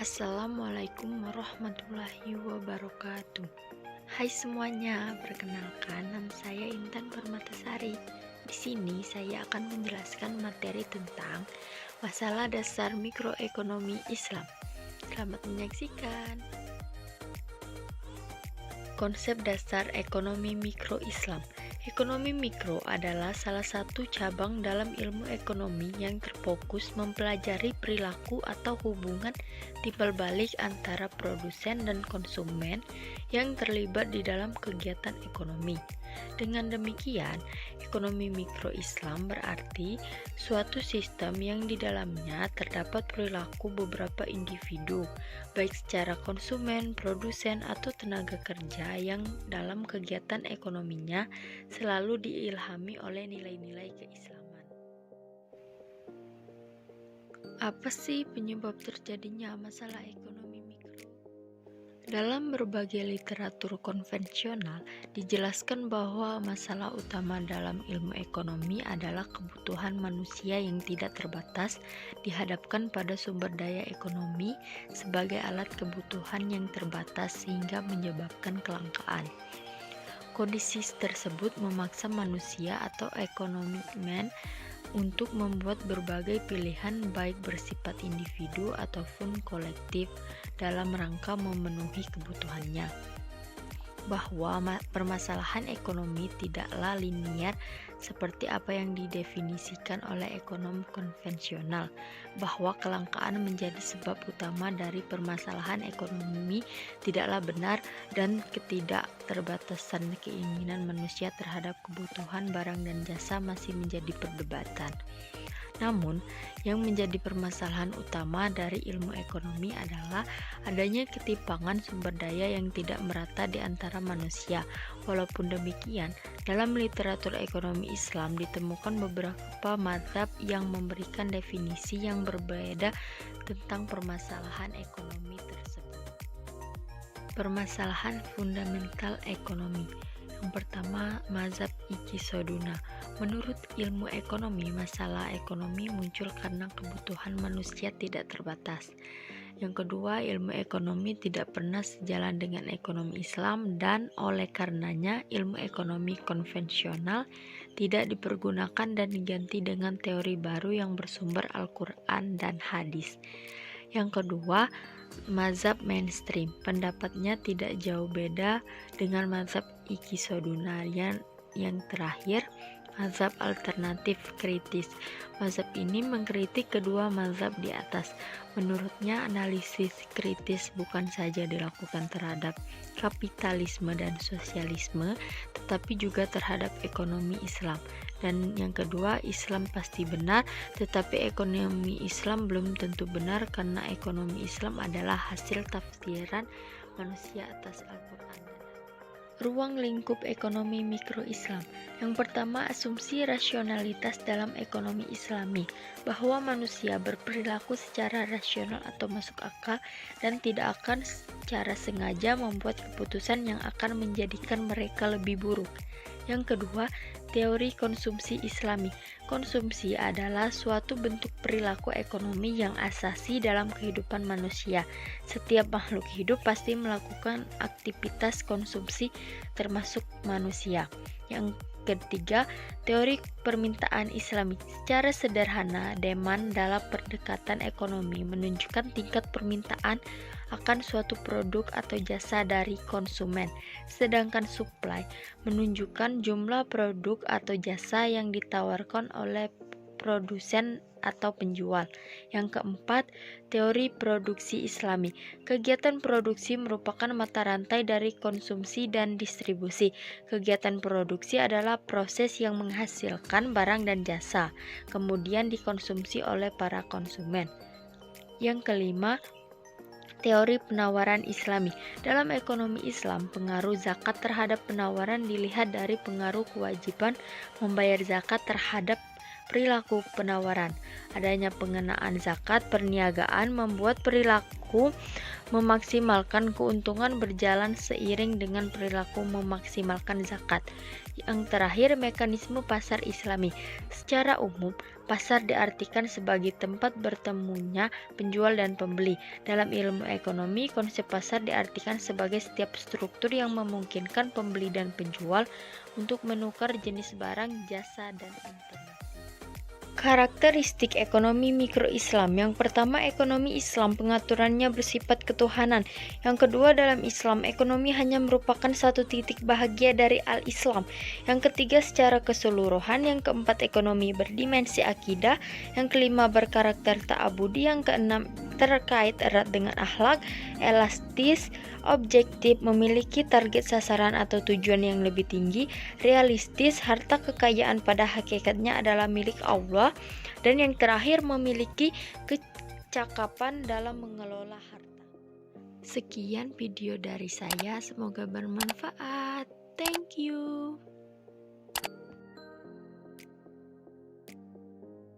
Assalamualaikum warahmatullahi wabarakatuh. Hai semuanya, perkenalkan nama saya Intan Permatasari. Di sini saya akan menjelaskan materi tentang masalah dasar mikroekonomi Islam. Selamat menyaksikan. Konsep dasar ekonomi mikro Islam. Ekonomi mikro adalah salah satu cabang dalam ilmu ekonomi yang terfokus mempelajari perilaku atau hubungan timbal balik antara produsen dan konsumen yang terlibat di dalam kegiatan ekonomi. Dengan demikian, ekonomi mikro Islam berarti suatu sistem yang di dalamnya terdapat perilaku beberapa individu, baik secara konsumen, produsen, atau tenaga kerja yang dalam kegiatan ekonominya selalu diilhami oleh nilai-nilai keislaman. Apa sih penyebab terjadinya masalah ekonomi mikro? Dalam berbagai literatur konvensional, dijelaskan bahwa masalah utama dalam ilmu ekonomi adalah kebutuhan manusia yang tidak terbatas dihadapkan pada sumber daya ekonomi sebagai alat kebutuhan yang terbatas sehingga menyebabkan kelangkaan. Kondisi tersebut memaksa manusia atau ekonomimen untuk membuat berbagai pilihan baik bersifat individu ataupun kolektif dalam rangka memenuhi kebutuhannya. Bahwa permasalahan ekonomi tidaklah linier seperti apa yang didefinisikan oleh ekonom konvensional, bahwa kelangkaan menjadi sebab utama dari permasalahan ekonomi tidaklah benar, dan ketidakterbatasan keinginan manusia terhadap kebutuhan barang dan jasa masih menjadi perdebatan. Namun, yang menjadi permasalahan utama dari ilmu ekonomi adalah adanya ketimpangan sumber daya yang tidak merata di antara manusia. Walaupun demikian, dalam literatur ekonomi Islam ditemukan beberapa mazhab yang memberikan definisi yang berbeda tentang permasalahan ekonomi tersebut. Permasalahan fundamental ekonomi. Yang pertama, mazhab Iqtisoduna. Menurut ilmu ekonomi, masalah ekonomi muncul karena kebutuhan manusia tidak terbatas. Yang kedua, ilmu ekonomi tidak pernah sejalan dengan ekonomi Islam, dan oleh karenanya ilmu ekonomi konvensional tidak dipergunakan dan diganti dengan teori baru yang bersumber Al-Quran dan hadis. Yang kedua, mazhab mainstream. Pendapatnya tidak jauh beda dengan mazhab Iqtisoduna. Yang terakhir, mazhab alternatif kritis. Mazhab ini mengkritik kedua mazhab di atas. Menurutnya, analisis kritis bukan saja dilakukan terhadap kapitalisme dan sosialisme, tetapi juga terhadap ekonomi Islam. Dan yang kedua, Islam pasti benar, tetapi ekonomi Islam belum tentu benar karena ekonomi Islam adalah hasil tafsiran manusia atas Al-Quran. Ruang lingkup ekonomi mikro Islam. Yang pertama, asumsi rasionalitas dalam ekonomi Islami, bahwa manusia berperilaku secara rasional atau masuk akal dan tidak akan secara sengaja membuat keputusan yang akan menjadikan mereka lebih buruk. Yang kedua, teori konsumsi Islami. Konsumsi adalah suatu bentuk perilaku ekonomi yang asasi dalam kehidupan manusia. Setiap makhluk hidup pasti melakukan aktivitas konsumsi, termasuk manusia. Yang ketiga, teori permintaan Islami. Secara sederhana, demand dalam pendekatan ekonomi menunjukkan tingkat permintaan akan suatu produk atau jasa dari konsumen, sedangkan supply menunjukkan jumlah produk atau jasa yang ditawarkan oleh produsen atau penjual. Yang keempat, teori produksi Islami. Kegiatan produksi merupakan mata rantai dari konsumsi dan distribusi. Kegiatan produksi adalah proses yang menghasilkan barang dan jasa, kemudian dikonsumsi oleh para konsumen. Yang kelima, teori penawaran Islami. Dalam ekonomi Islam, pengaruh zakat terhadap penawaran dilihat dari pengaruh kewajiban membayar zakat terhadap perilaku penawaran. Adanya pengenaan zakat perniagaan membuat perilaku memaksimalkan keuntungan berjalan seiring dengan perilaku memaksimalkan zakat. Yang terakhir, mekanisme pasar Islami. Secara umum, pasar diartikan sebagai tempat bertemunya penjual dan pembeli. Dalam ilmu ekonomi, konsep pasar diartikan sebagai setiap struktur yang memungkinkan pembeli dan penjual untuk menukar jenis barang, jasa, dan informasi. Karakteristik ekonomi mikro-Islam. Yang pertama, ekonomi Islam pengaturannya bersifat ketuhanan. Yang kedua, dalam Islam, ekonomi hanya merupakan satu titik bahagia dari al-Islam. Yang ketiga, secara keseluruhan. Yang keempat, ekonomi berdimensi akidah. Yang kelima, berkarakter ta'abudi. Yang keenam, terkait erat dengan akhlak, elastis, objektif, memiliki target sasaran atau tujuan yang lebih tinggi, realistis, harta kekayaan pada hakikatnya adalah milik Allah, dan yang terakhir memiliki kecakapan dalam mengelola harta. Sekian video dari saya, semoga bermanfaat. Thank you.